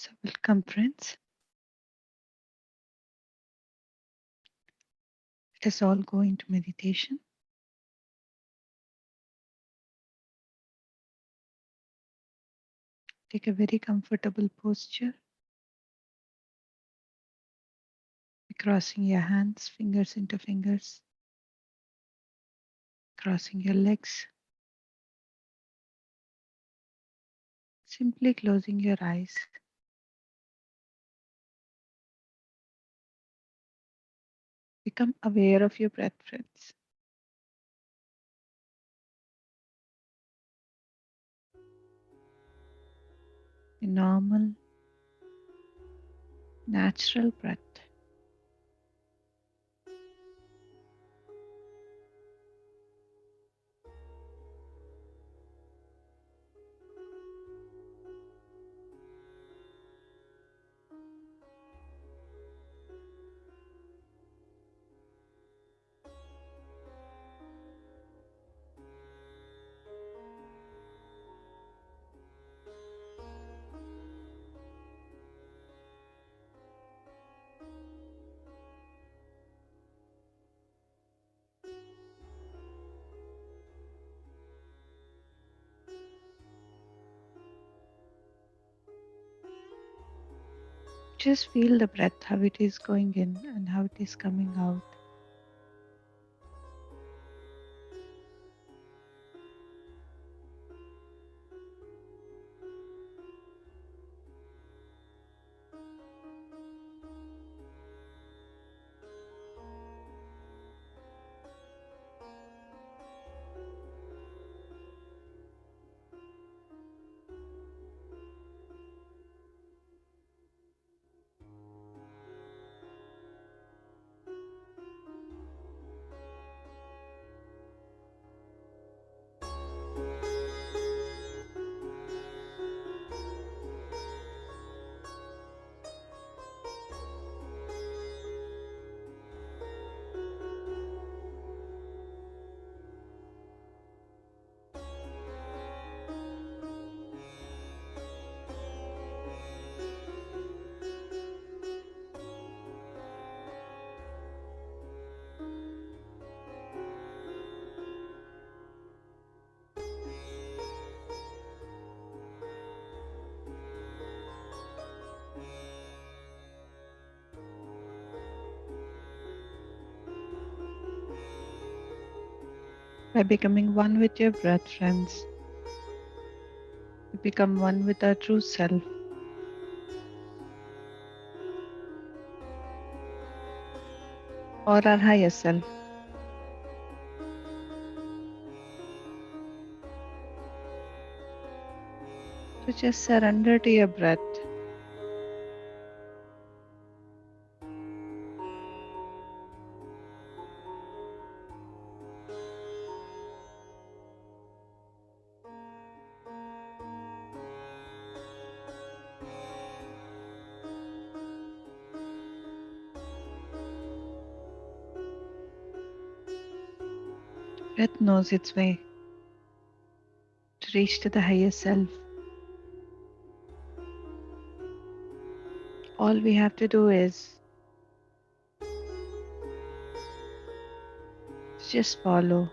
So, welcome, friends. Let us all go into meditation. Take a very comfortable posture, crossing your hands, fingers into fingers, crossing your legs, simply closing your eyes. Become aware of your breath, friends. A normal, natural breath. Just feel the breath, how it is going in and how it is coming out. By becoming one with your breath, friends, you become one with our true self. Or our higher self. So just surrender to your breath. Breath knows its way to reach to the higher self. All we have to do is just follow,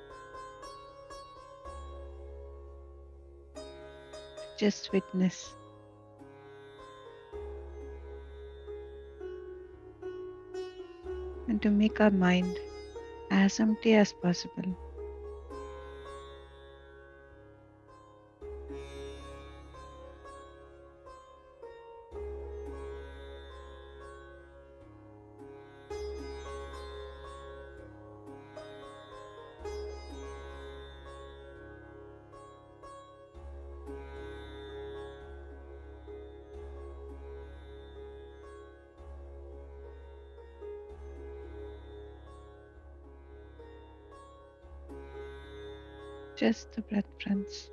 just witness. And to make our mind as empty as possible. Just the breath, friends.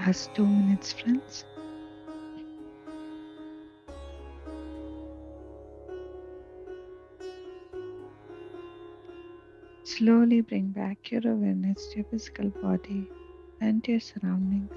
Last 2 minutes, friends. Slowly bring back your awareness to your physical body and to your surroundings.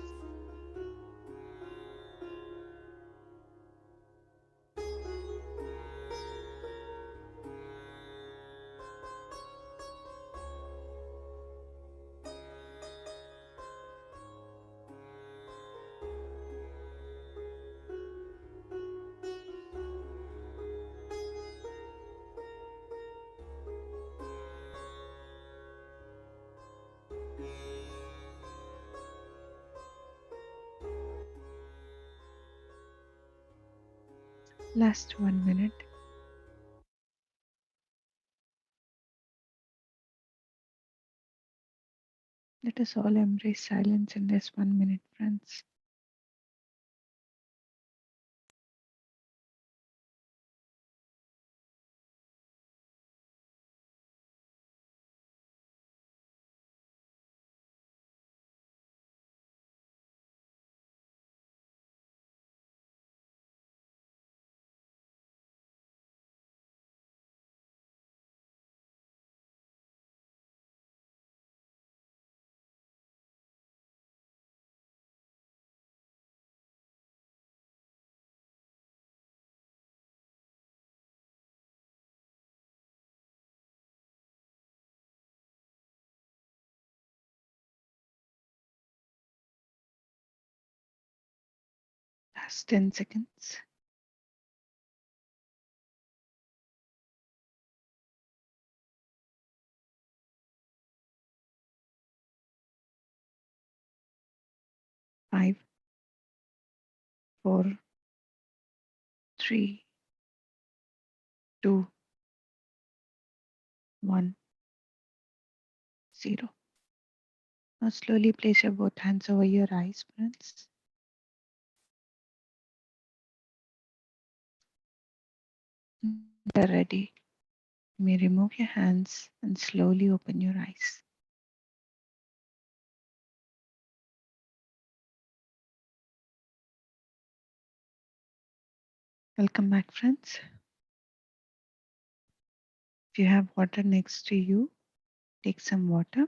Last 1 minute. Let us all embrace silence in this 1 minute, friends. Last 10 seconds. 5, 4, 3, 2, 1, 0. Now slowly place your both hands over your eyes, friends. When you're ready, you may remove your hands and slowly open your eyes. Welcome back, friends. If you have water next to you, take some water.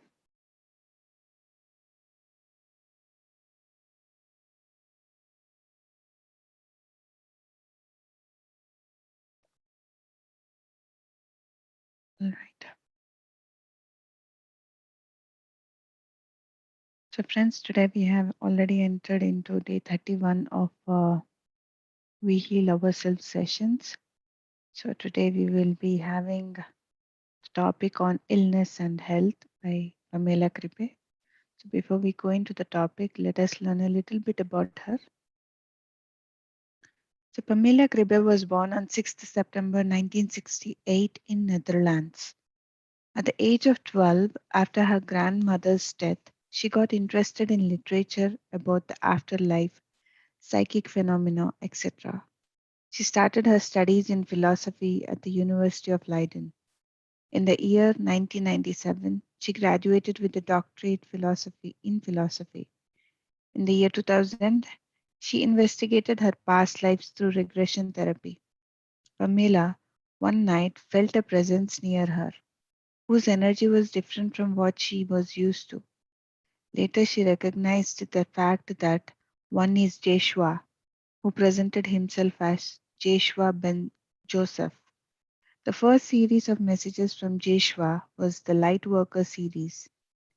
All right. So, friends, today we have already entered into day 31 of We Heal Ourselves sessions. So, today we will be having the topic on illness and health by Pamela Kribbe. So, before we go into the topic, let us learn a little bit about her. So, Pamela Kribbe was born on 6th September 1968 in Netherlands. At the age of 12, after her grandmother's death, she got interested in literature about the afterlife, psychic phenomena, etc. She started her studies in philosophy at the University of Leiden. In the year 1997, she graduated with a doctorate in philosophy. In the year 2000, she investigated her past lives through regression therapy. Pamela, one night, felt a presence near her, whose energy was different from what she was used to. Later, she recognized the fact that one is Jeshua, who presented himself as Jeshua ben Joseph. The first series of messages from Jeshua was the Lightworker series.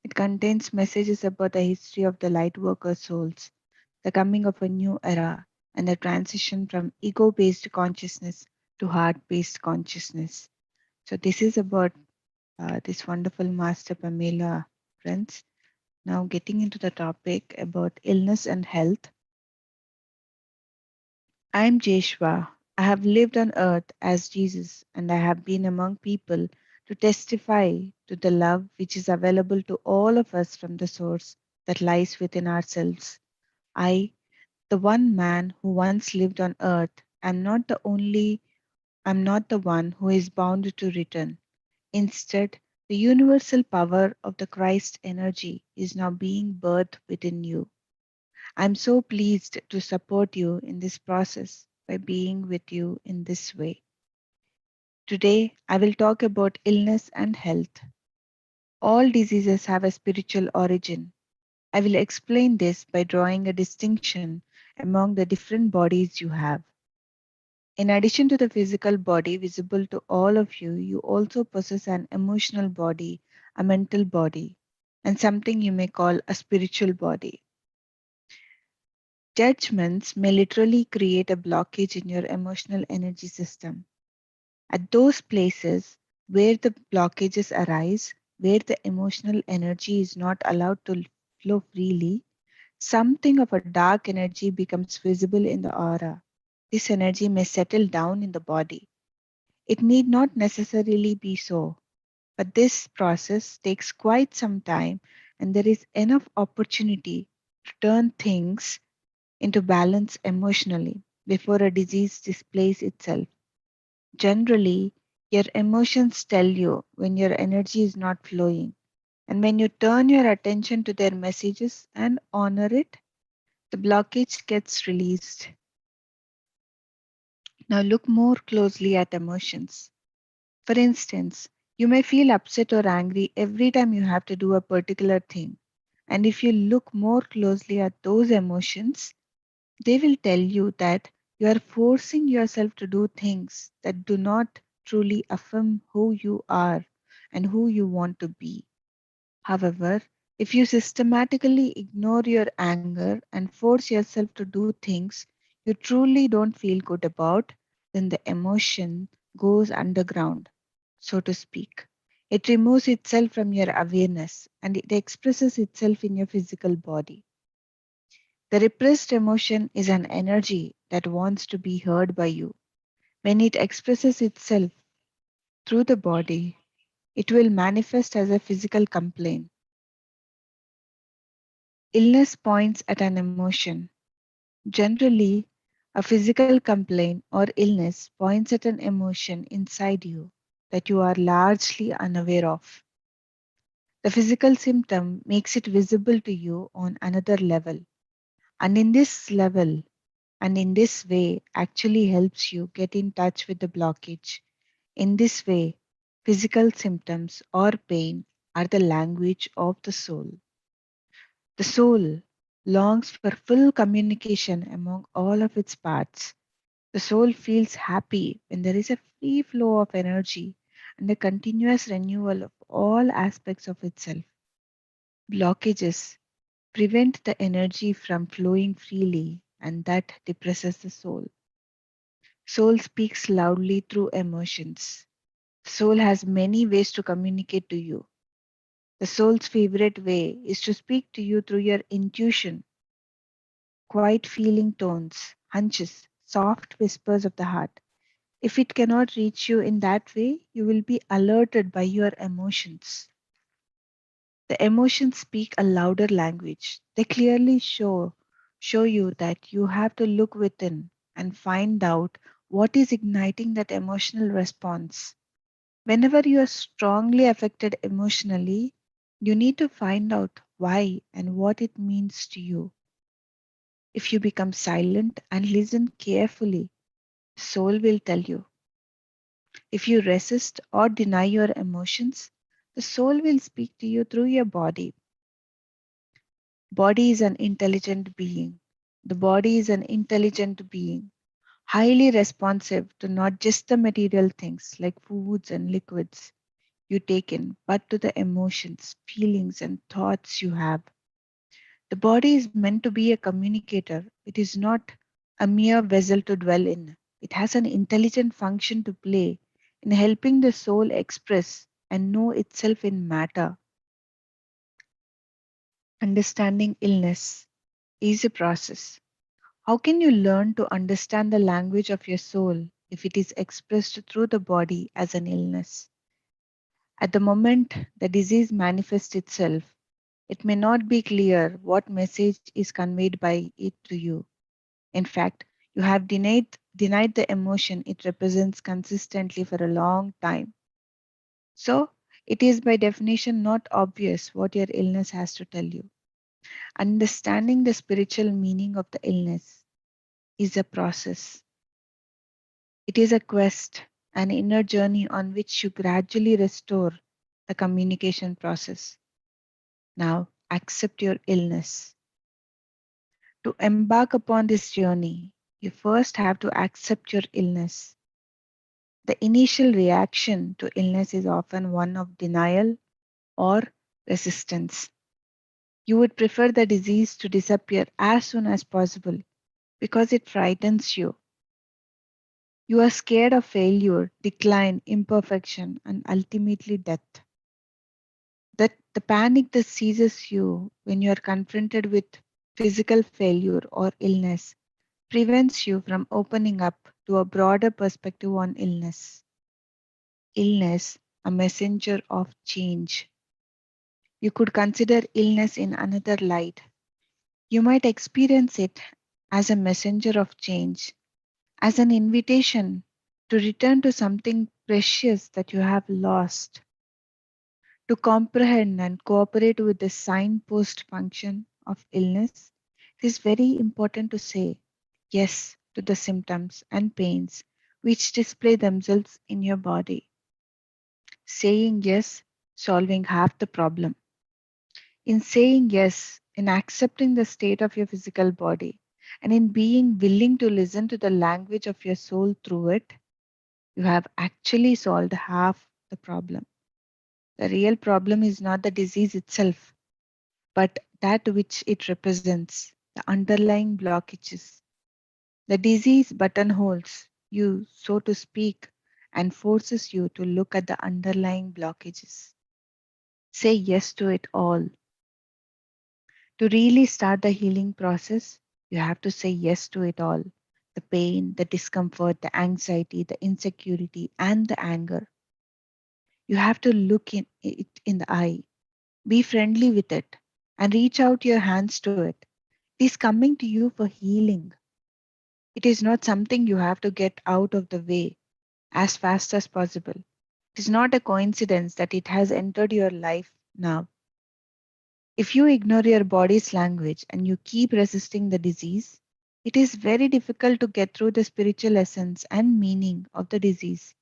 It contains messages about the history of the Lightworker souls, the coming of a new era, and the transition from ego based consciousness to heart based consciousness. So, this is about this wonderful Master Pamela, friends. Now, getting into the topic about illness and health. I am Jeshua. I have lived on earth as Jesus, and I have been among people to testify to the love which is available to all of us from the source that lies within ourselves. I, the one man who once lived on earth, am not the one who is bound to return. Instead, the universal power of the Christ energy is now being birthed within you. I'm so pleased to support you in this process by being with you in this way. Today, I will talk about illness and health. All diseases have a spiritual origin. I will explain this by drawing a distinction among the different bodies you have. In addition to the physical body visible to all of you, you also possess an emotional body, a mental body, and something you may call a spiritual body. Judgments may literally create a blockage in your emotional energy system. At those places where the blockages arise, where the emotional energy is not allowed to flow freely, something of a dark energy becomes visible in the aura. This energy may settle down in the body. It need not necessarily be so, but this process takes quite some time, and there is enough opportunity to turn things into balance emotionally before a disease displays itself. Generally, your emotions tell you when your energy is not flowing, and when you turn your attention to their messages and honor it, the blockage gets released. Now look more closely at emotions. For instance, you may feel upset or angry every time you have to do a particular thing. And if you look more closely at those emotions, they will tell you that you are forcing yourself to do things that do not truly affirm who you are and who you want to be. However, if you systematically ignore your anger and force yourself to do things you truly don't feel good about, then the emotion goes underground, so to speak. It removes itself from your awareness and it expresses itself in your physical body. The repressed emotion is an energy that wants to be heard by you. When it expresses itself through the body, it will manifest as a physical complaint. Illness points at an emotion. Generally, a physical complaint or illness points at an emotion inside you that you are largely unaware of. The physical symptom makes it visible to you on another level, and in this level and in this way actually helps you get in touch with the blockage. In this way, physical symptoms or pain are the language of the soul. The soul longs for full communication among all of its parts. The soul feels happy when there is a free flow of energy and a continuous renewal of all aspects of itself. Blockages prevent the energy from flowing freely, and that depresses the soul. Soul speaks loudly through emotions. Soul has many ways to communicate to you. The soul's favorite way is to speak to you through your intuition, quiet feeling tones, hunches, soft whispers of the heart. If it cannot reach you in that way, you will be alerted by your emotions. The emotions speak a louder language. They clearly show you that you have to look within and find out what is igniting that emotional response. Whenever you are strongly affected emotionally, you need to find out why and what it means to you. If you become silent and listen carefully, soul will tell you. If you resist or deny your emotions, the soul will speak to you through your body. Body is an intelligent being. The body is an intelligent being, highly responsive to not just the material things like foods and liquids you take in, but to the emotions, feelings, and thoughts you have. The body is meant to be a communicator. It is not a mere vessel to dwell in. It has an intelligent function to play in helping the soul express and know itself in matter. Understanding illness is a process. How can you learn to understand the language of your soul if it is expressed through the body as an illness? At the moment the disease manifests itself, it may not be clear what message is conveyed by it to you. In fact, you have denied the emotion it represents consistently for a long time. So, it is by definition not obvious what your illness has to tell you. Understanding the spiritual meaning of the illness is a process. It is a quest, an inner journey on which you gradually restore the communication process. Now, accept your illness. To embark upon this journey, you first have to accept your illness. The initial reaction to illness is often one of denial or resistance. You would prefer the disease to disappear as soon as possible because it frightens you. You are scared of failure, decline, imperfection, and ultimately death. That the panic that seizes you when you are confronted with physical failure or illness prevents you from opening up to a broader perspective on illness. Illness, a messenger of change. You could consider illness in another light. You might experience it as a messenger of change, as an invitation to return to something precious that you have lost, to comprehend and cooperate with the signpost function of illness. It is very important to say yes to the symptoms and pains which display themselves in your body. Saying yes, solving half the problem. In saying yes, in accepting the state of your physical body, and in being willing to listen to the language of your soul through it, you have actually solved half the problem. The real problem is not the disease itself, but that which it represents, the underlying blockages. The disease buttonholes you, so to speak, and forces you to look at the underlying blockages. Say yes to it all. To really start the healing process, you have to say yes to it all: the pain, the discomfort, the anxiety, the insecurity, and the anger. You have to look it in the eye, be friendly with it, and reach out your hands to it. It is coming to you for healing. It is not something you have to get out of the way as fast as possible. It is not a coincidence that it has entered your life now. If you ignore your body's language and you keep resisting the disease, it is very difficult to get through the spiritual essence and meaning of the disease.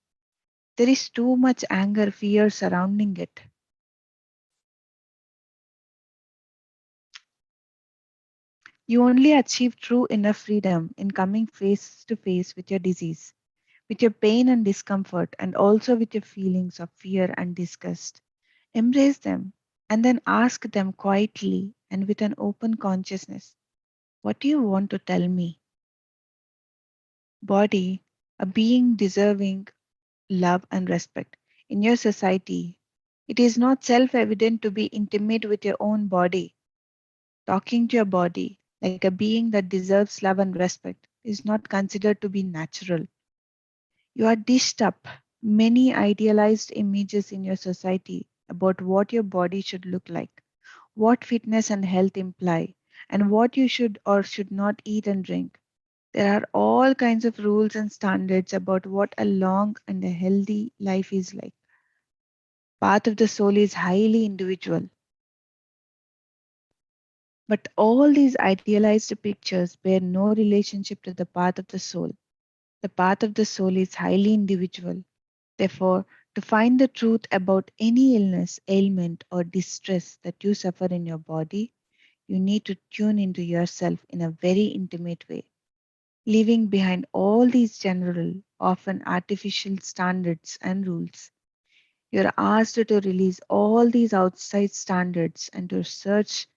There is too much anger, fear surrounding it. You only achieve true inner freedom in coming face to face with your disease, with your pain and discomfort, and also with your feelings of fear and disgust. Embrace them and then ask them quietly and with an open consciousness, what do you want to tell me? Body, a being deserving love and respect. In your society, it is not self evident to be intimate with your own body. Talking to your body like a being that deserves love and respect is not considered to be natural. You are dished up many idealized images in your society about what your body should look like, what fitness and health imply, and what you should or should not eat and drink. There are all kinds of rules and standards about what a long and a healthy life is like. Path of the soul is highly individual, but all these idealized pictures bear no relationship to the path of the soul. The path of the soul is highly individual. Therefore, to find the truth about any illness, ailment, or distress that you suffer in your body, you need to tune into yourself in a very intimate way, leaving behind all these general, often artificial standards and rules. You're asked to release all these outside standards and to search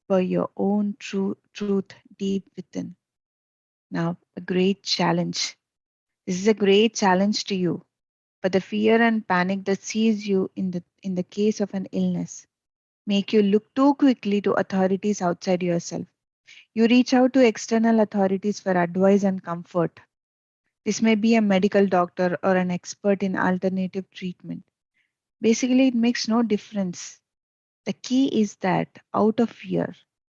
for your own true truth deep within. Now, a great challenge. This is a great challenge to you, but the fear and panic that seize you in the case of an illness make you look too quickly to authorities outside yourself. You reach out to external authorities for advice and comfort. This may be a medical doctor or an expert in alternative treatment. Basically, it makes no difference. The key is that out of fear,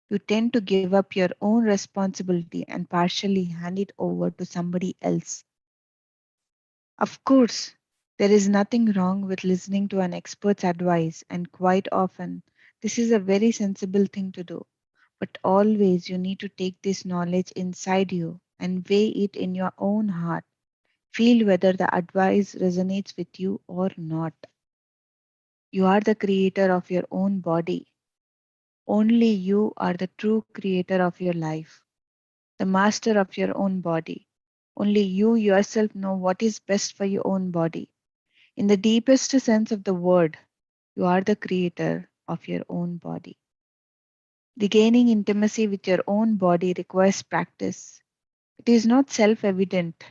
you tend to give up your own responsibility and partially hand it over to somebody else. Of course, there is nothing wrong with listening to an expert's advice, and quite often, this is a very sensible thing to do. But always you need to take this knowledge inside you and weigh it in your own heart. Feel whether the advice resonates with you or not. You are the creator of your own body. Only you are the true creator of your life, the master of your own body. Only you yourself know what is best for your own body. In the deepest sense of the word, you are the creator of your own body. Regaining intimacy with your own body requires practice. It is not self evident.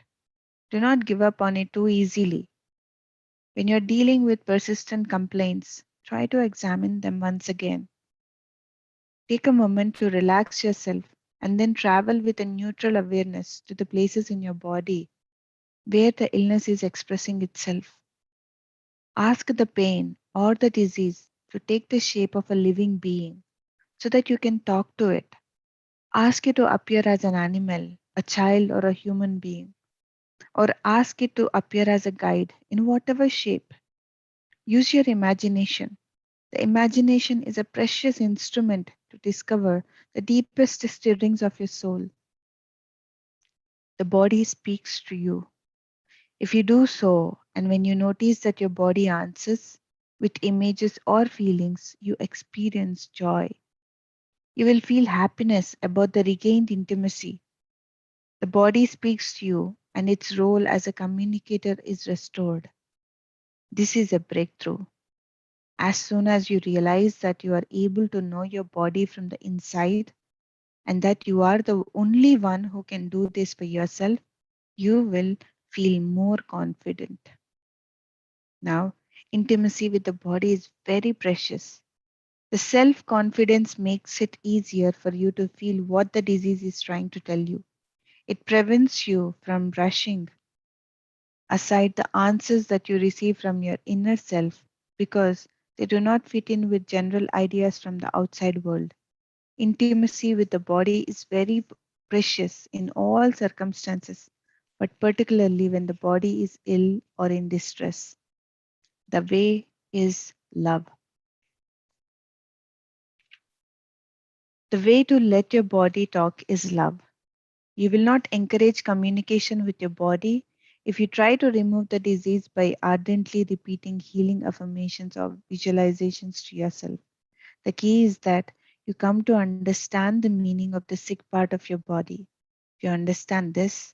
Do not give up on it too easily. When you're dealing with persistent complaints, try to examine them once again. Take a moment to relax yourself and then travel with a neutral awareness to the places in your body where the illness is expressing itself. Ask the pain or the disease to take the shape of a living being so that you can talk to it. Ask it to appear as an animal, a child, or a human being, or ask it to appear as a guide in whatever shape. Use your imagination. The imagination is a precious instrument to discover the deepest stirrings of your soul. The body speaks to you. If you do so, and when you notice that your body answers with images or feelings, you experience joy. You will feel happiness about the regained intimacy. The body speaks to you, and its role as a communicator is restored. This is a breakthrough. As soon as you realize that you are able to know your body from the inside and that you are the only one who can do this for yourself, you will feel more confident. Now, intimacy with the body is very precious. The self confidence makes it easier for you to feel what the disease is trying to tell you. It prevents you from brushing aside the answers that you receive from your inner self because they do not fit in with general ideas from the outside world. Intimacy with the body is very precious in all circumstances, but particularly when the body is ill or in distress. The way is love. The way to let your body talk is love. You will not encourage communication with your body if you try to remove the disease by ardently repeating healing affirmations or visualizations to yourself. The key is that you come to understand the meaning of the sick part of your body. If you understand this,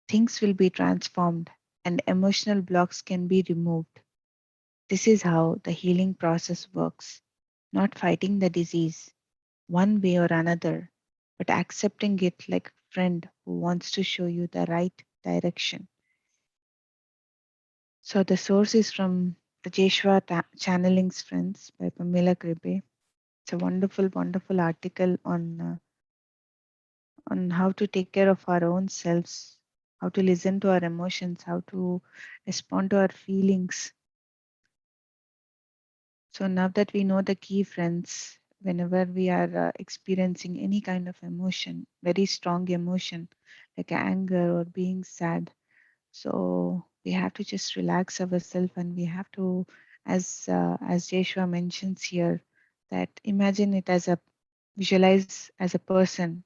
things will be transformed and emotional blocks can be removed. This is how the healing process works, not fighting the disease one way or another, but accepting it like a friend who wants to show you the right direction. So the source is from the Jeshua Channelings Friends by Pamela Kribbe. It's a wonderful, wonderful article on how to take care of our own selves, how to listen to our emotions, how to respond to our feelings. So now that we know the key, friends, whenever we are experiencing any kind of emotion, very strong emotion like anger or being sad, so we have to just relax ourselves and we have to, as Joshua mentions here, that imagine it as a visualize as a person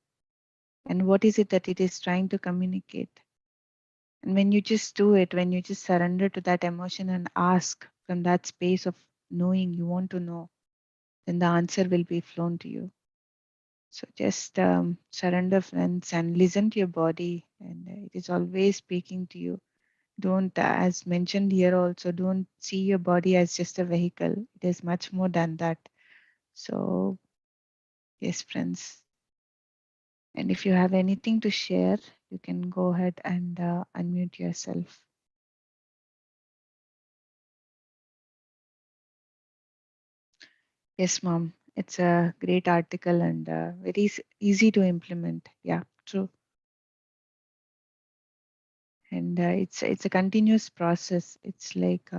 and what is it that it is trying to communicate. And when you just do it, when you just surrender to that emotion and ask from that space of knowing you want to know, then the answer will be flown to you. So just surrender, friends, and listen to your body, and it is always speaking to you. Don't, as mentioned here also, don't see your body as just a vehicle. It is much more than that. So, yes, friends. And if you have anything to share, you can go ahead and unmute yourself. Yes, mom. It's a great article and very easy to implement. Yeah, true. And it's a continuous process. It's like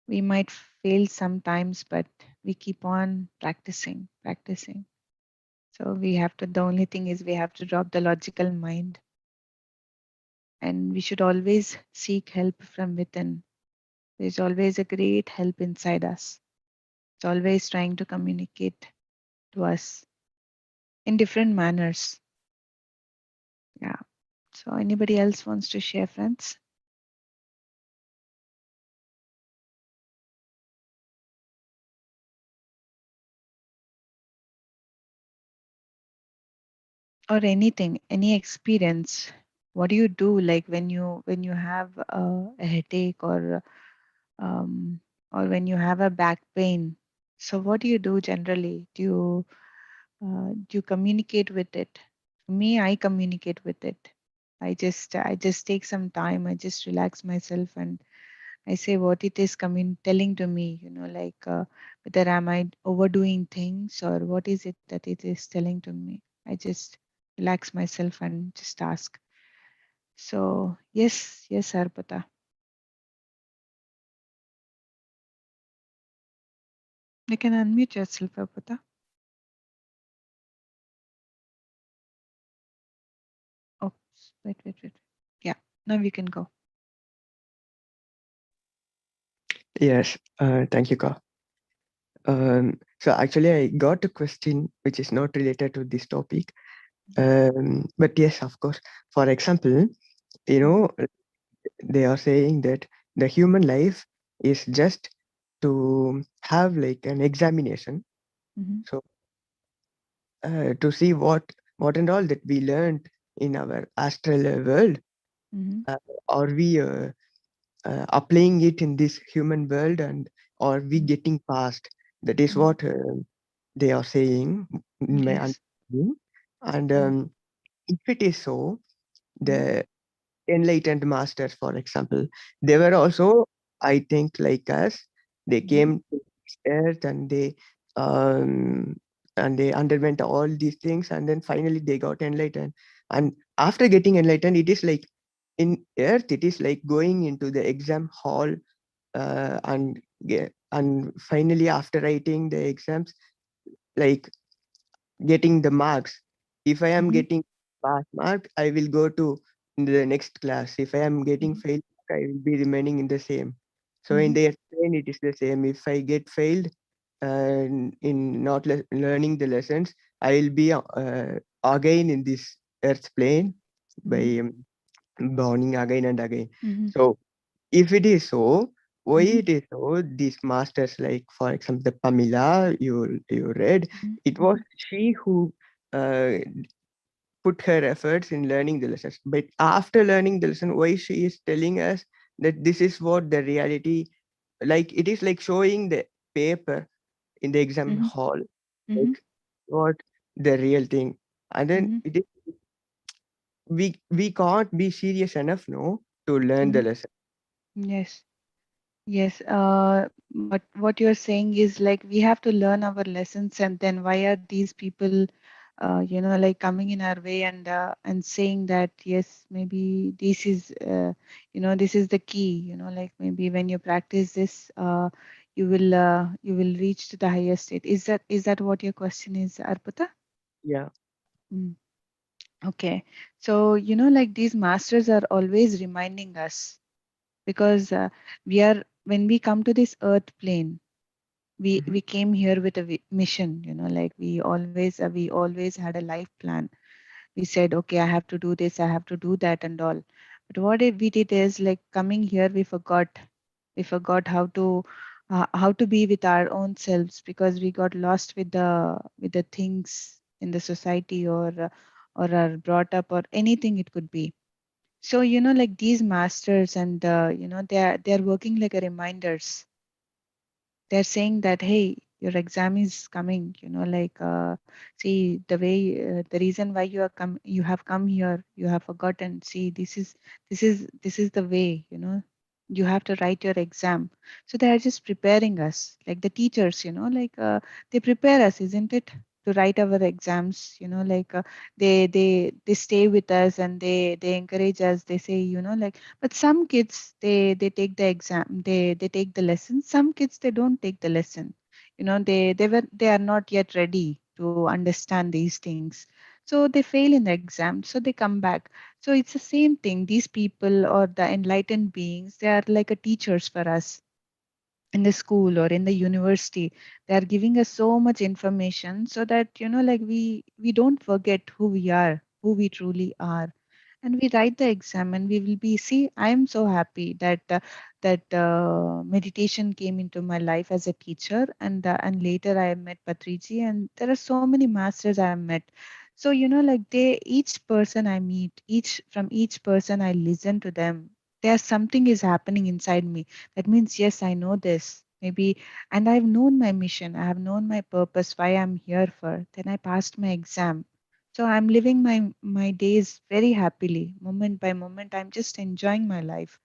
we might fail sometimes, but we keep on practicing, practicing. So we have to, the only thing is we have to drop the logical mind and we should always seek help from within. There's always a great help inside us. It's always trying to communicate to us. in different manners. Yeah. So anybody else wants to share, friends? Or anything, any experience? What do you do like when you have a headache um, or when you have a back pain? So what do you do generally? Do you communicate with it? Me, I communicate with it. I just take some time. I just relax myself and I say what it is coming telling to me. Like whether am I overdoing things or what is it that it is telling to me. I just relax myself and just ask. So yes, yes, Arpata. You can unmute yourself, Arpata. Oh, wait. Yeah, now we can go. Yes, thank you, Ka. So actually, I got a question which is not related to this topic. But yes, of course. For example, you know, they are saying that the human life is just to have like an examination. Mm-hmm, So to see what and all that we learned in our astral world, mm-hmm, uh, are we applying it in this human world, and are we mm-hmm, getting past? That is mm-hmm. what they are saying in my Yes. understanding. And Mm-hmm, if it is so, mm-hmm, the enlightened masters, for example, they were also, I think, like us. They mm-hmm, came to this earth um, and they underwent all these things, and then finally they got enlightened. And after getting enlightened, it is like in earth, it is like going into the exam hall, and finally after writing the exams, like getting the marks. If I am mm-hmm, getting pass mark, I will go to the next class. If I am getting mm-hmm, failed, I will be remaining in the same. So in mm-hmm, the train, it is the same. If I get failed in not learning the lessons, I will be again in this earth plane mm-hmm, by burning again and again. mm-hmm, So if it is so, why mm-hmm, it is so? These masters, like for example, the Pamela you read, mm-hmm, it was mm-hmm, she who uh, put her efforts in learning the lessons. But after learning the lesson, why she is telling us that this is what the reality, like it is like showing the paper in the exam mm-hmm, hall, mm-hmm, like what the real thing, and then mm-hmm, it is we can't be serious enough, no, to learn the mm-hmm. lesson. Yes. Yes, but what you're saying is like we have to learn our lessons, and then why are these people, like coming in our way and saying that yes, maybe this is, this is the key. Like maybe when you practice this, you will reach to the highest state. Is that what your question is, Arpita? Yeah. Mm, okay, so like these masters are always reminding us because we are when we come to this earth plane Mhm. we came here with a mission, like we always had a life plan. We said, okay, I have to do this, I have to do that and all. But we did is like coming here we forgot how to be with our own selves because we got lost with the things in the society or are brought up or anything it could be. So like these masters and they're working like a reminders. They're saying that hey, your exam is coming, like see the reason why you have come here, you have forgotten. See, this is the way, you have to write your exam. So they are just preparing us like the teachers, like they prepare us, isn't it, to write our exams, like they stay with us and they encourage us. They say, like, but some kids they take the exam, they take the lesson. Some kids they don't take the lesson. They are not yet ready to understand these things. So they fail in the exam. So they come back. So it's the same thing. These people or the enlightened beings, they are like a teachers for us. in the school or in the university. They are giving us so much information so that, like we don't forget who we are, who we truly are. And we write the exam and we will be, see, I am so happy that meditation came into my life as a teacher, and later I met Patriji, and there are so many masters I have met. So, like they, each person I meet, each person I listen to them, there's something is happening inside me. That means, yes, I know this. Maybe, and I've known my mission, I have known my purpose, why I'm here for. Then I passed my exam. So I'm living my days very happily, moment by moment. I'm just enjoying my life.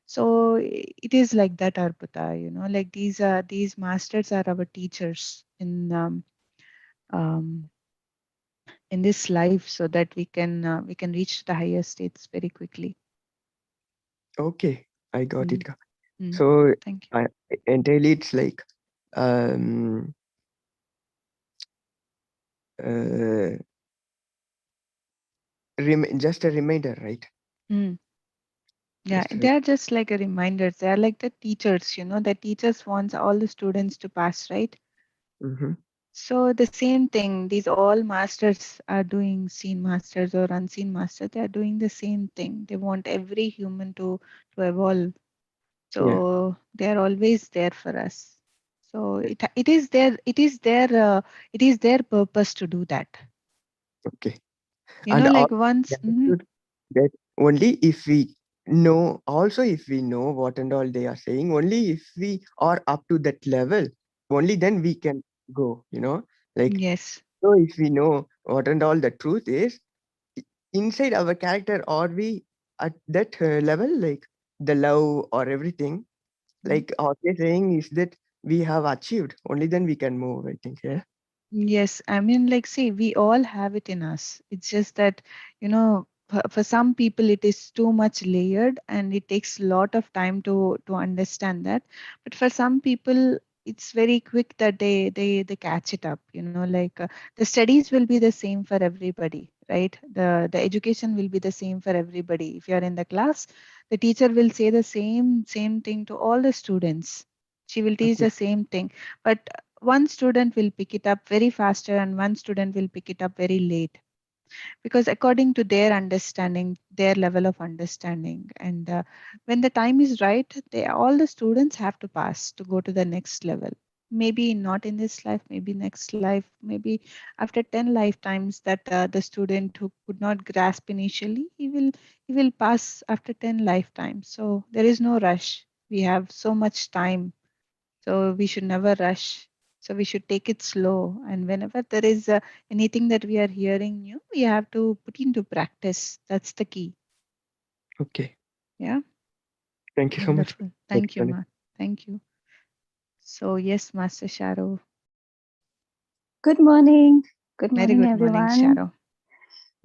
So it is like that, Arpita. Like these masters are our teachers um, in this life, so that we can reach the higher states very quickly. Okay, I got Mm, it. mm. So Thank you. I, entirely it's like um uh just a reminder, right? Mm. Yeah, Just a they're just like a reminders. They are like the teachers, the teachers wants all the students to pass, right? mm-hmm. So the same thing, these all masters are doing, seen masters or unseen masters, they are doing the same thing. They want every human to evolve. Yeah, So they are always there for us. So it is their purpose to do that. okay. And all Like once. gratitude that only if we know, also if we know what and all they are saying, only if we are up to that level, only then we can go, like, Yes. so if we know what and all the truth is i- inside our character, are we at that level, like the love or everything, Mm. like all they're saying is that we have achieved, only then we can move, I think. Yeah. Yes, I mean, like, see, we all have it in us. It's just that, for some people, it is too much layered, and it takes a lot of time to understand that. But for some people, it's very quick that they catch it up. Like the studies will be the same for everybody, right? The education will be the same for everybody. If you are in the class, the teacher will say the same thing to all the students. She will teach Okay. the same thing, but one student will pick it up very faster and one student will pick it up very late, because according to their understanding, their level of understanding. And when the time is right, all the students have to pass to go to the next level. Maybe not in this life, maybe next life, maybe after 10 lifetimes, that the student who could not grasp initially, he will pass after 10 lifetimes. So there is no rush. We have so much time, so we should never rush. So we should take it slow. And whenever there is anything that we are hearing new, we have to put into practice. That's the key. Okay. Yeah. Thank you so much for Wonderful. the Thank you, explanation. Ma. Thank you. So yes, Master Sharo. Good morning. Good Very morning, good morning, everyone. Sharo.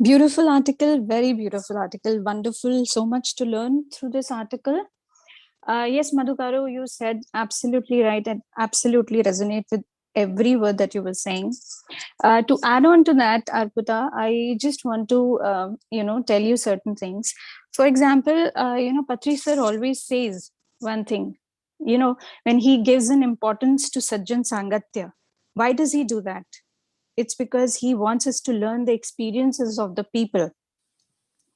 Beautiful article, very beautiful article. Wonderful. So much to learn through this article. Yes, Madhukaru, you said absolutely right and absolutely resonate with every word that you were saying. To add on to that, Arpita, I just want to, tell you certain things. For example, Patri sir always says one thing, when he gives an importance to Sajjan Sangatya. Why does he do that? It's because he wants us to learn the experiences of the people,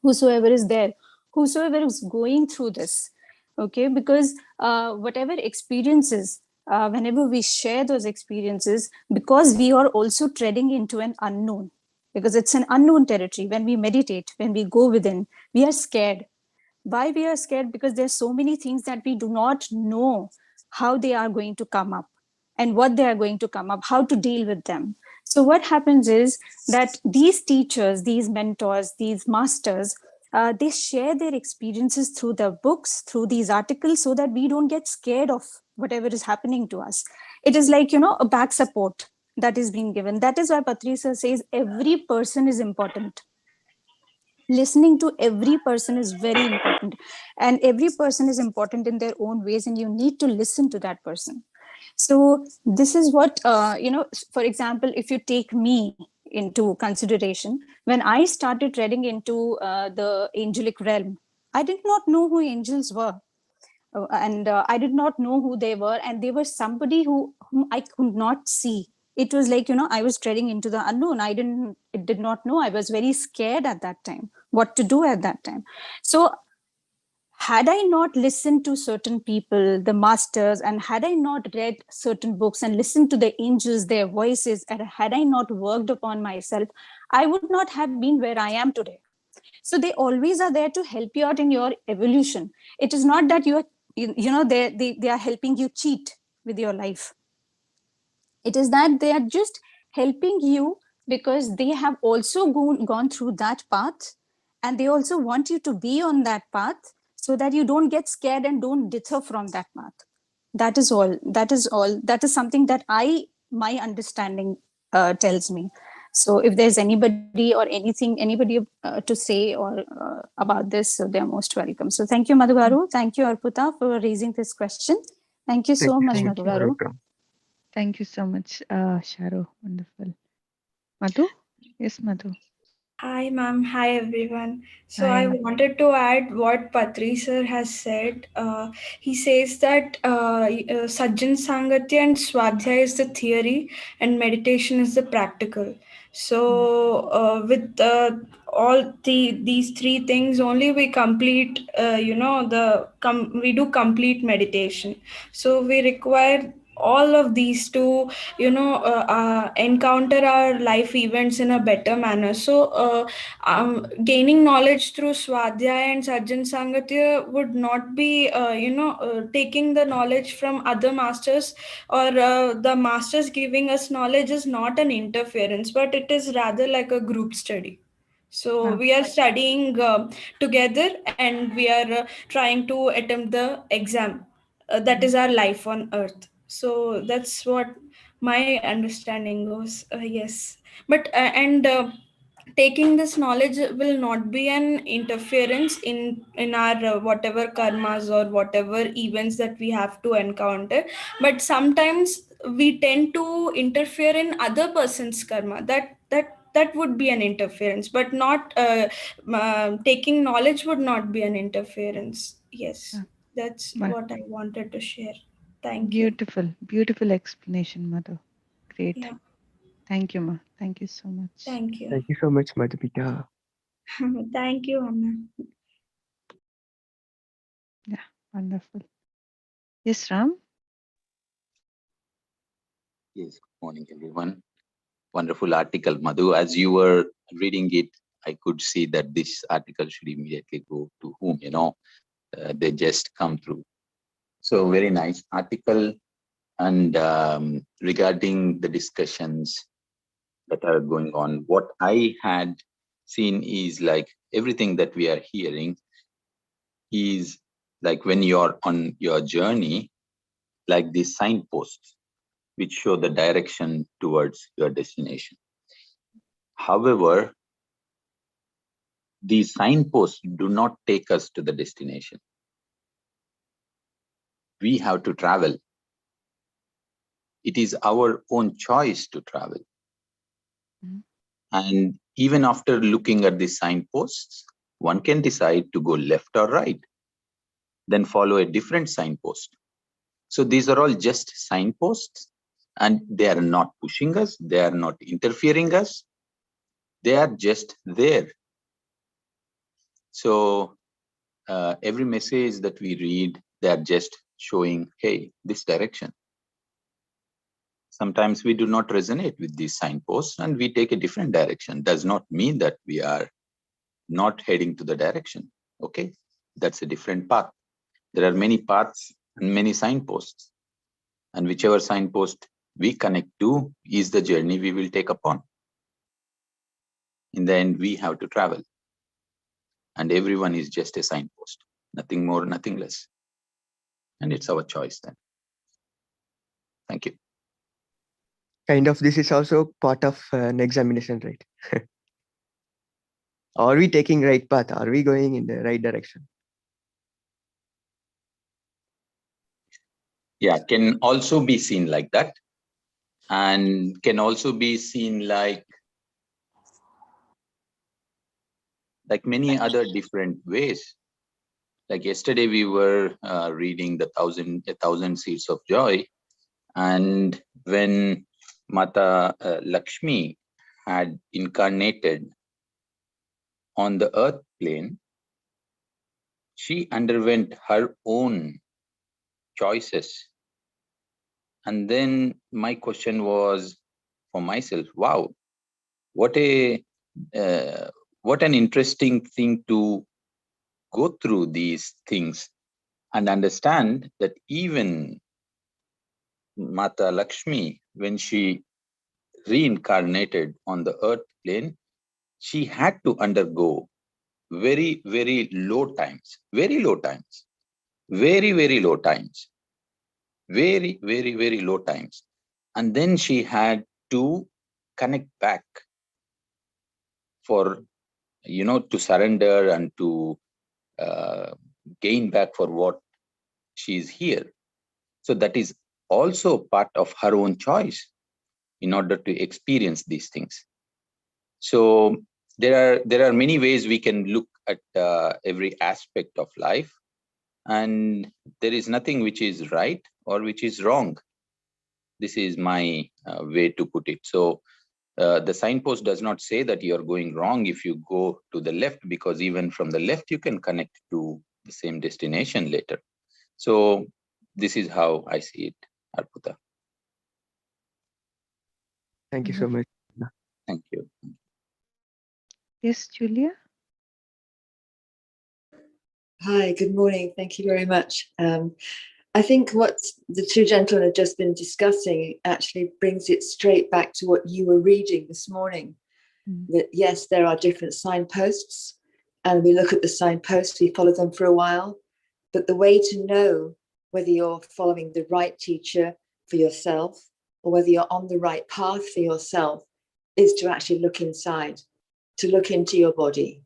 whosoever is there, whosoever is going through this. Okay, because whatever experiences, whenever we share those experiences, because we are also treading into an unknown, because it's an unknown territory. When we meditate, when we go within, we are scared. Why we are scared? Because there's so many things that we do not know how they are going to come up, and what they are going to come up, how to deal with them. So what happens is that these teachers, these mentors, these masters, they share their experiences through their books, through these articles, so that we don't get scared of whatever is happening to us. It is like, a back support that is being given. That is why Patricia says every person is important. Listening to every person is very important, and every person is important in their own ways, and you need to listen to that person. So this is what, for example, if you take me into consideration, when I started treading into the angelic realm, I did not know who angels were. and I did not know who they were, and they were somebody whom I could not see. It was like, I was treading into the unknown. I did not know. I was very scared at that time, what to do at that time. So had I not listened to certain people, the masters, and had I not read certain books and listened to the angels, their voices, and had I not worked upon myself, I would not have been where I am today. So they always are there to help you out in your evolution. It is not that they are helping you cheat with your life. It is that they are just helping you because they have also gone through that path, and they also want you to be on that path so that you don't get scared and don't deter from that path. That is all. That is all. That is something that my understanding tells me. So if there's anybody or anything, anybody to say or about this, so they're most welcome. So thank you, Madhugaru. Thank you, Arpita, for raising this question. Thank you Thank so you much, so Thank much, you. Madhugaru. Aruka. Thank you so much, Sharu. Wonderful. Madhu? Yes, Madhu. Hi, ma'am. Hi, everyone. So I Hi. wanted to add what Patri sir has said. He says that Sajjan Sangatya and Swadhyaya is the theory and meditation is the practical. So with all these three things, only we complete, we do complete meditation. So we require all of these to encounter our life events in a better manner. So gaining knowledge through Swadhyaya and Sajjan Sangatya would not be taking the knowledge from other masters, or the masters giving us knowledge is not an interference, but it is rather like a group study. So Wow. we are studying together, and we are trying to attempt the exam. That is our life on earth. So that's what my understanding goes. Yes, but taking this knowledge will not be an interference in our whatever karmas or whatever events that we have to encounter, but sometimes we tend to interfere in other person's karma. That would be an interference, but not taking knowledge would not be an interference. Yes, Wow. that's Wow. what I wanted to share. Thank you. Beautiful. Beautiful explanation, Madhu. Great. Yeah, Thank you, Ma. Thank you so much. thank you. Thank you so much, Madhupika. Thank you, Anna. Yeah, wonderful. Yes, Ram? Yes, good morning, everyone. Wonderful article, Madhu. As you were reading it, I could see that this article should immediately go to whom, they just come through. So very nice article. And regarding the discussions that are going on, what I had seen is like everything that we are hearing is like when you're on your journey, like these signposts, which show the direction towards your destination. However, these signposts do not take us to the destination. We have to travel. It is our own choice to travel. Mm-hmm. And even after looking at the signposts, one can decide to go left or right, then follow a different signpost. So these are all just signposts, and they are not pushing us. They are not interfering us. They are just there. So every message that we read, they are just showing, hey, this direction. Sometimes we do not resonate with these signposts and we take a different direction. Does not mean that we are not heading to the direction. Okay, that's a different path. There are many paths and many signposts, and whichever signpost we connect to is the journey we will take upon. In the end, we have to travel, and everyone is just a signpost, nothing more, nothing less. And it's our choice then. Thank you. Kind of, this is also part of an examination, right? Are we taking right path? Are we going in the right direction? Yeah, can also be seen like that, and can also be seen like many other different ways. Like yesterday, we were reading a thousand seeds of joy, and when Mata Lakshmi had incarnated on the earth plane, she underwent her own choices. And then my question was for myself, wow, what a what an interesting thing to go through these things and understand that even Mata Lakshmi, when she reincarnated on the earth plane, she had to undergo very, very low times, very low times, very, very low times, very, very, very low times. And then she had to connect back for, to surrender and to gain back for what she is here. So that is also part of her own choice in order to experience these things. So there are many ways we can look at every aspect of life, and there is nothing which is right or which is wrong. This is my way to put it. So the signpost does not say that you are going wrong if you go to the left, because even from the left you can connect to the same destination later. So this is how I see it, Arpita. Thank you so much. Thank you. Yes, Julia? Hi, good morning. Thank you very much. I think what the two gentlemen have just been discussing actually brings it straight back to what you were reading this morning. That yes, there are different signposts, and we look at the signposts, we follow them for a while, but the way to know whether you're following the right teacher for yourself or whether you're on the right path for yourself is to actually look inside, to look into your body.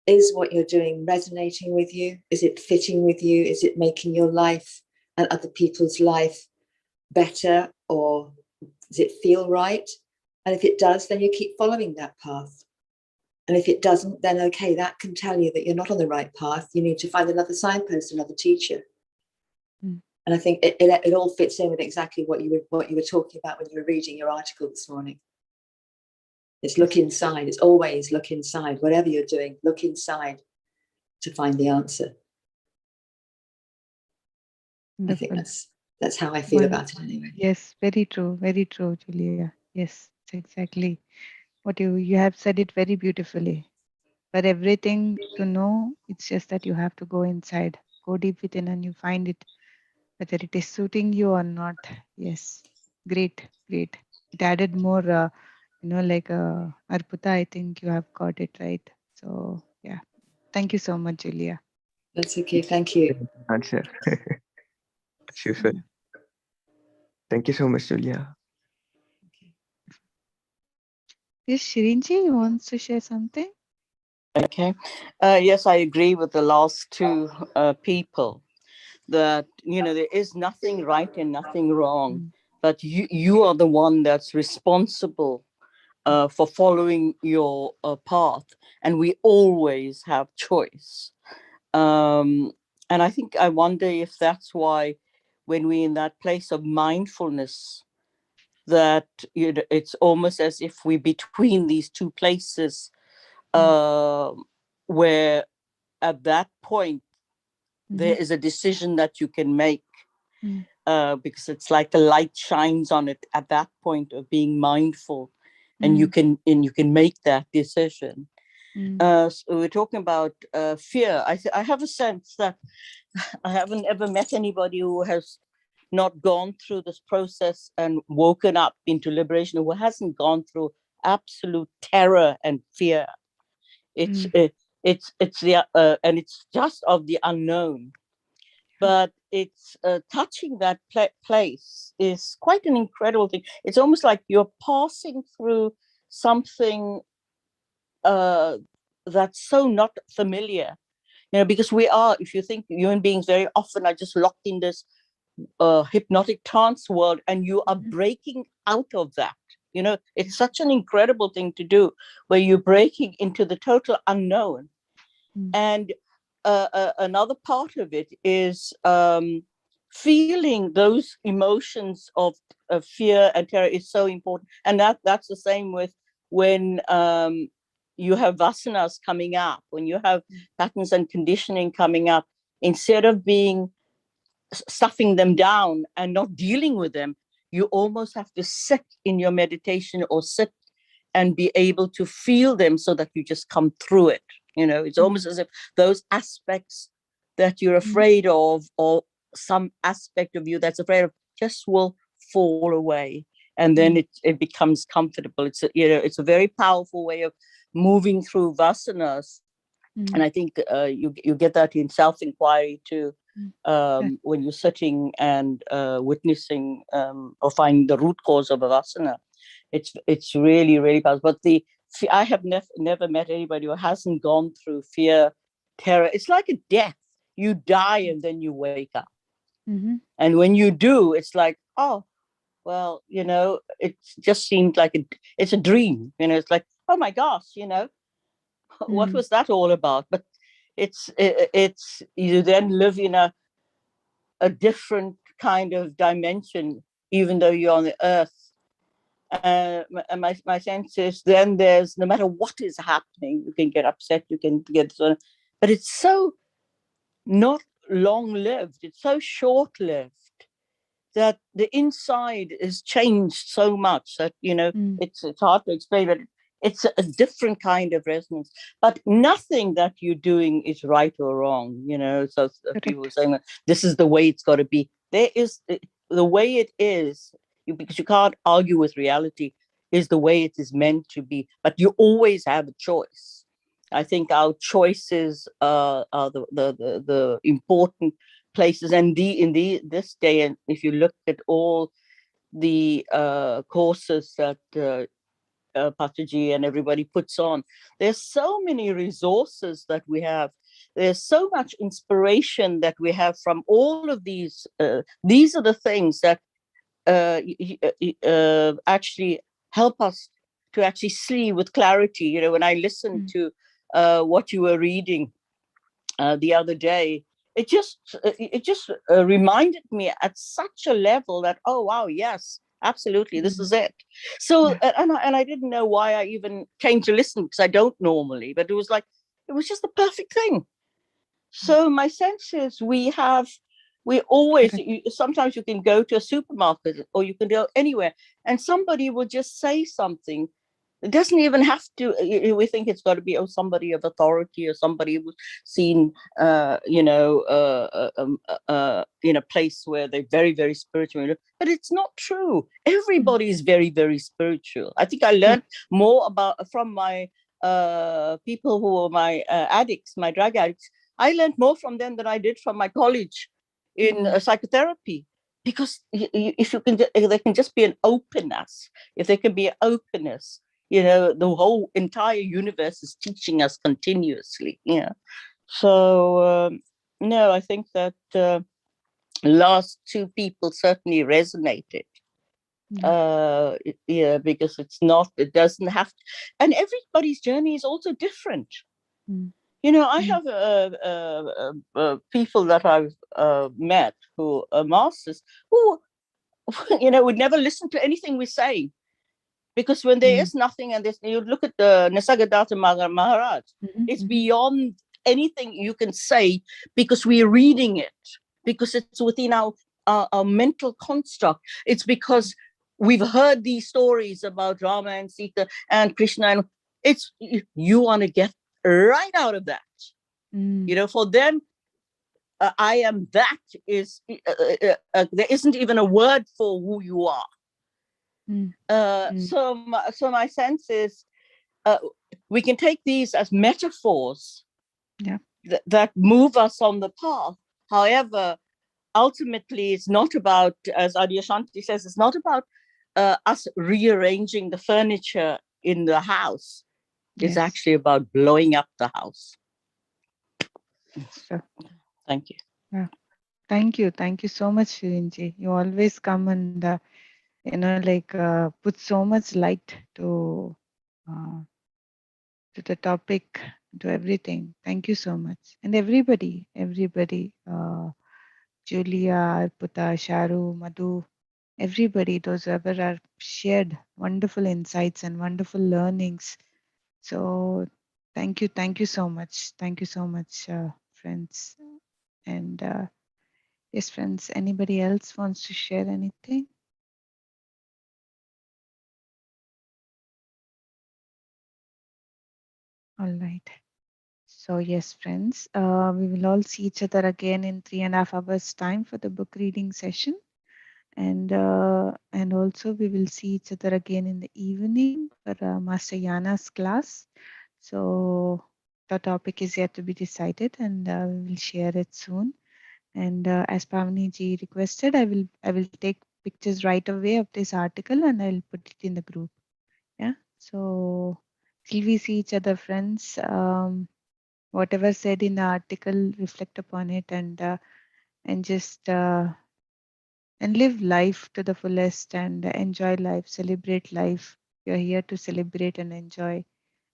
Is what you're doing resonating with you? Is it fitting with you? Is it making your life and other people's life better, or does it feel right? And if it does, then you keep following that path. And if it doesn't, then okay, that can tell you that you're not on the right path. You need to find another signpost, another teacher. And I think it all fits in with exactly what you were talking about when you were reading your article this morning. It's look inside. It's always look inside. Whatever you're doing, look inside to find the answer. Wonderful. I think that's how I feel about it anyway. Yes, very true, Julia. Yes, it's exactly what you have said it very beautifully. For everything to know, it's just that you have to go inside, go deep within, and you find it, whether it is suiting you or not. Yes, great. It added more, like Arpita, I think you have got it right. So yeah, thank you so much, Julia. That's okay. Thank you. Answer. Sure. Thank you so much, Julia. Yes, Shirinji, you want to share something? Okay. Yes, I agree with the last two people that, there is nothing right and nothing wrong, but you are the one that's responsible for following your path, and we always have choice. And I wonder if that's why when we're in that place of mindfulness, that it's almost as if we're between these two places, where at that point there is a decision that you can make, because it's like the light shines on it at that point of being mindful, and you can make that decision. So we're talking about fear. I have a sense that I haven't ever met anybody who has not gone through this process and woken up into liberation, who hasn't gone through absolute terror and fear. It's the and it's just of the unknown, but it's touching that place is quite an incredible thing. It's almost like you're passing through something that's so not familiar, because we are, if you think, human beings very often are just locked in this hypnotic trance world, and you are breaking out of that. It's such an incredible thing to do, where you're breaking into the total unknown. And another part of it is feeling those emotions of fear and terror is so important. And that's the same with when you have vasanas coming up, when you have patterns and conditioning coming up, instead of stuffing them down and not dealing with them, you almost have to sit in your meditation or sit and be able to feel them so that you just come through it. It's almost as if those aspects that you're afraid of, or some aspect of you that's afraid of, just will fall away, and then it becomes comfortable. It's a very powerful way of moving through vasanas. And I think you get that in self-inquiry too, when you're sitting and witnessing or finding the root cause of a vasana. It's really, really powerful. But I have never met anybody who hasn't gone through fear, terror. It's like a death. You die and then you wake up. And when you do, it's like, oh, well, it just seemed like it's a dream. It's like, oh my gosh, what was that all about? But it's you then live in a different kind of dimension, even though you're on the earth. And my sense is then there's, no matter what is happening, you can get upset, you can get so, but it's so not long-lived, it's so short-lived that the inside is changed so much that it's hard to explain, but it's a different kind of resonance. But nothing that you're doing is right or wrong, so people are saying that this is the way it's got to be. There is the way it is, because you can't argue with reality, is the way it is meant to be, but you always have a choice. I think our choices are the important places. And in this day, and if you look at all the courses that Pataji and everybody puts on, there's so many resources that we have. There's so much inspiration that we have from all of these. These are the things that actually help us to actually see with clarity. When I listened to what you were reading the other day, it just reminded me at such a level that, oh wow, yes, absolutely, this is it. So and I didn't know why I even came to listen, because I don't normally, but it was just the perfect thing. So my sense is we always, sometimes you can go to a supermarket or you can go anywhere and somebody will just say something. It doesn't even have to, we think it's got to be somebody of authority or somebody who's seen, in a place where they're very, very spiritual. But it's not true. Everybody is very, very spiritual. I think I learned more from my people who were my addicts, my drug addicts. I learned more from them than I did from my college in psychotherapy. Because if there can just be an openness, if there can be an openness, the whole entire universe is teaching us continuously. So no, I think that last two people certainly resonated. Because it doesn't have to, and everybody's journey is also different. I have people that I've met who are masters who would never listen to anything we say. Because when there is nothing, and you look at the Nisargadatta Maharaj, it's beyond anything you can say, because we're reading it, because it's within our mental construct. It's because we've heard these stories about Rama and Sita and Krishna, and you want to get right out of that. For them, I am that is there isn't even a word for who you are. So my sense is we can take these as metaphors that move us on the path. However, ultimately, it's not about, as Adyashanti says, it's not about us rearranging the furniture in the house. It's actually about blowing up the house. Thank you. Thank you so much, Shirinji. You always come and put so much light to the topic to everything. Thank you so much. And everybody, Julia, Arpita, Sharu, Madhu, everybody, those ever are shared wonderful insights and wonderful learnings. So thank you so much. Thank you so much, friends. And yes, friends, anybody else wants to share anything? All right. So yes, friends, we will all see each other again in 3.5 hours time for the book reading session. And also we will see each other again in the evening for Master Yana's class. So the topic is yet to be decided, and we will share it soon. And as Pavani ji requested, I will take pictures right away of this article and I'll put it in the group. Yeah. So till we see each other, friends, whatever said in the article, reflect upon it and just and live life to the fullest and enjoy life, celebrate life. You're here to celebrate and enjoy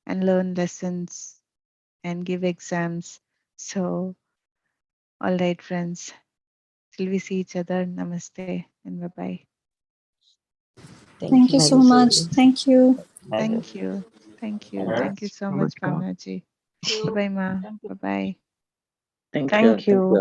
and learn lessons and give exams. So, all right, friends. Till we see each other, namaste and bye bye. Thank you so much. Thank you. Thank you. Thank you. Thank you so much, Pamela ji. Bye bye, Ma. Bye bye. Thank you.